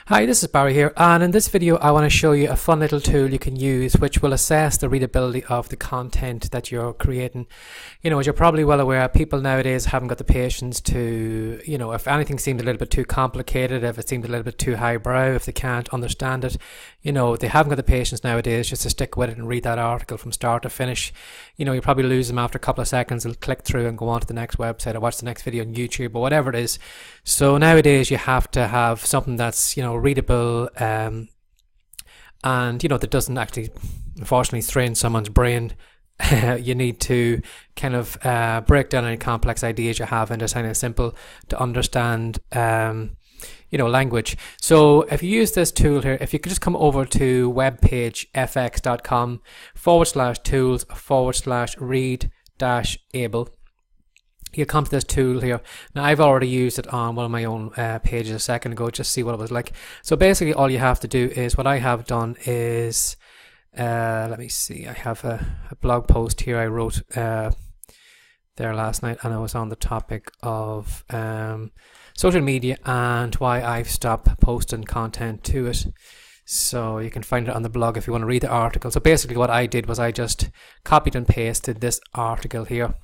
Hi, this is Barry here, and in this video I want to show you a fun little tool you can use which will assess the readability of the content that you're creating. As you're probably well aware, people nowadays haven't got the patience to, if anything seems a little bit too complicated, if it seems a little bit too highbrow, if they can't understand it, they haven't got the patience nowadays just to stick with it and read that article from start to finish. You probably lose them after a couple of seconds. They'll click through and go on to the next website or watch the next video on YouTube or whatever it is. So nowadays you have to have something that's, readable, and that doesn't actually unfortunately strain someone's brain. You need to kind of break down any complex ideas you have into something simple to understand language. So if you use this tool here, if you could just come over to webpage fx.com/tools/read-able, you come to this tool here. Now I've already used it on one of my own pages a second ago, just see what it was like. So basically all you have to do is, what I have done is, let me see, I have a blog post here I wrote there last night, and I was on the topic of social media and why I've stopped posting content to it. So you can find it on the blog if you want to read the article. So basically what I did was I just copied and pasted this article here.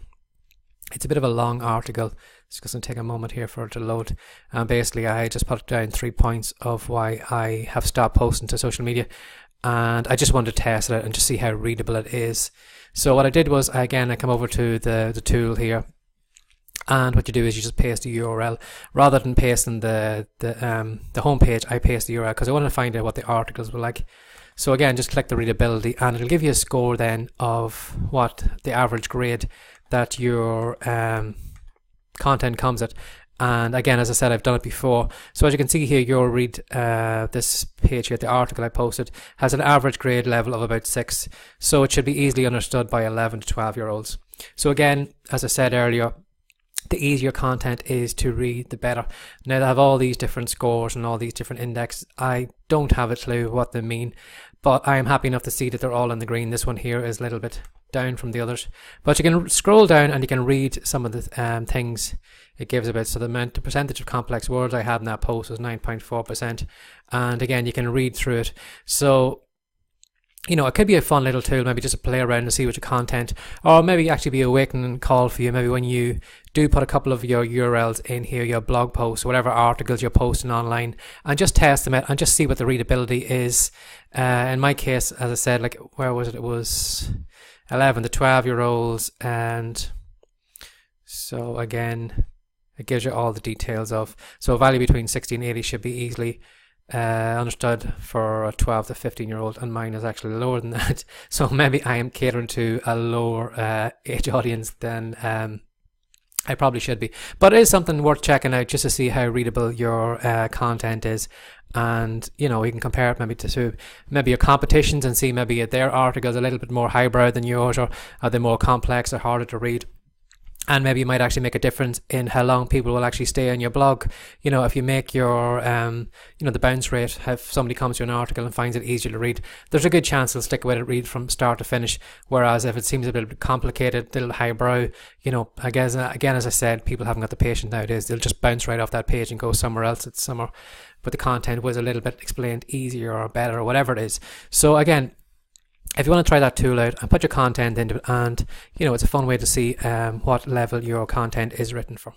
It's a bit of a long article. It's just going to take a moment here for it to load. And basically I just put down 3 points of why I have stopped posting to social media. And I just wanted to test it and just see how readable it is. So what I did was, I come over to the tool here. And what you do is you just paste the URL. Rather than pasting the home page, I paste the URL because I want to find out what the articles were like. So again, just click the readability and it'll give you a score then of what the average grade that your content comes at. And again, as I said, I've done it before. So as you can see here, you'll read this page here, the article I posted has an average grade level of about 6. So it should be easily understood by 11 to 12-year-olds. So again, as I said earlier, the easier content is to read, the better. Now they have all these different scores and all these different indexes. I don't have a clue what they mean, but I am happy enough to see that they're all in the green. This one here is a little bit down from the others, but you can scroll down and you can read some of the things it gives about. So the percentage of complex words I had in that post was 9.4%, and again you can read through it. So it could be a fun little tool, maybe just to play around and see what your content, or maybe actually be a awakening call for you. Maybe when you do put a couple of your URLs in here, your blog posts, whatever articles you're posting online, and just test them out and just see what the readability is. In my case, as I said, like, where was it? It was 11 to 12-year-olds, and so again, it gives you all the details of. So a value between 60 and 80 should be easily understood for a 12 to 15-year-old, and mine is actually lower than that. So maybe I am catering to a lower age audience than I probably should be. But it is something worth checking out just to see how readable your content is. And you can compare it maybe to maybe your competitions and see maybe their articles a little bit more highbrow than yours, or are they more complex or harder to read. And maybe you might actually make a difference in how long people will actually stay on your blog. If you make your, the bounce rate, if somebody comes to an article and finds it easier to read, there's a good chance they'll stick with it, read from start to finish. Whereas if it seems a bit complicated, a little highbrow, I guess, again, as I said, people haven't got the patience nowadays. They'll just bounce right off that page and go somewhere else. It's somewhere, but the content was a little bit explained easier or better or whatever it is. So again, if you want to try that tool out and put your content into it, and it's a fun way to see what level your content is written for.